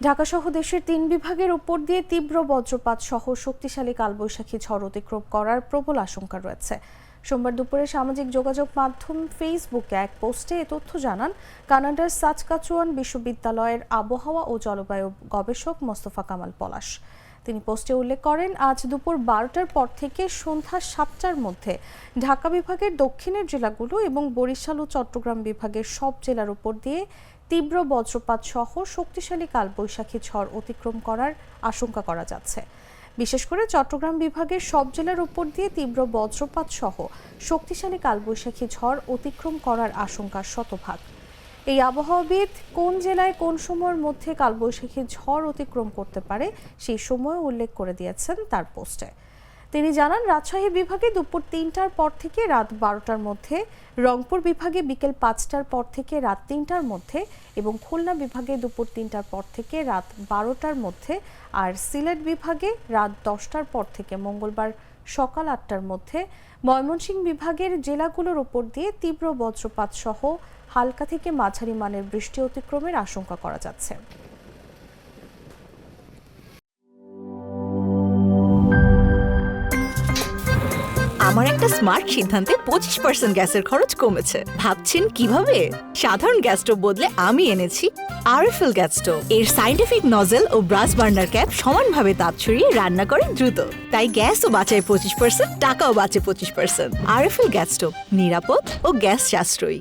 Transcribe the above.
ঢাকাসহ দেশের ৩ বিভাগের উপর দিয়ে তীব্র বজ্রপাত সহ শক্তিশালী কালবৈশাখী ঝড় অতিক্রম করার প্রবল আশঙ্কা রয়েছে। সোমবার দুপুরে সামাজিক যোগাযোগ মাধ্যম ফেসবুকে এক পোস্টে এ তথ্য জানান কানাডার সাসকাচুয়ান বিশ্ববিদ্যালয়ের আবহাওয়া ও জলবায়ু গবেষক মোস্তফা কামাল পলাশ। তিনি পোস্টে উল্লেখ করেন, আজ দুপুর 12টার পর থেকে সন্ধ্যা 7টার মধ্যে ঢাকা বিভাগের দক্ষিণের জেলাগুলো এবং বরিশাল ও চট্টগ্রাম বিভাগের সব জেলার উপর দিয়ে তীব্র বজ্রপাত সহ শক্তিশালী কালবৈশাখী ঝড় অতিক্রম করার আশঙ্কা করা যাচ্ছে। বিশেষ করে চট্টগ্রাম বিভাগের সব জেলার উপর দিয়ে তীব্র বজ্রপাত সহ শক্তিশালী কালবৈশাখী ঝড় অতিক্রম করার আশঙ্কা শতভাগ। এই আবহাওয়াবিদ কোন জেলায় কোন সময়ের মধ্যে কালবৈশাখী ঝড় অতিক্রম করতে পারে সেই সময় উল্লেখ করে দিয়েছেন তার পোস্টে। তিনি জানান, রাজশাহী বিভাগে দুপুর 3টার পর থেকে রাত 12টার মধ্যে, রংপুর বিভাগে বিকেল 5টার পর থেকে রাত 3টার মধ্যে এবং খুলনা বিভাগে দুপুর 3টার পর থেকে রাত 12টার মধ্যে, আর সিলেট বিভাগে রাত 10টার পর থেকে মঙ্গলবার সকাল 8টার মধ্যে ময়মনসিংহ বিভাগের জেলাগুলোর উপর দিয়ে তীব্র বজ্রপাত সহ হালকা থেকে মাঝারি মানের বৃষ্টি অতিক্রমের আশঙ্কা করা যাচ্ছে। আমার একটা স্মার্ট সিদ্ধান্তে 25% গ্যাসের খরচ কমেছে। ভাবছেন কিভাবে? সাধারণ গ্যাস স্টোভ বদলে আমি এনেছি আরএফএল গ্যাস স্টোভ। এর সাইন্টিফিক নজল ও ব্রাস বার্নার ক্যাপ সমানভাবে তাপ ছড়িয়ে রান্না করে দ্রুত, তাই গ্যাসও বাঁচায় 25%, টাকাও বাঁচে 25%। আরএফএল গ্যাস স্টোভ নিরাপদ ও গ্যাস সাশ্রয়ী।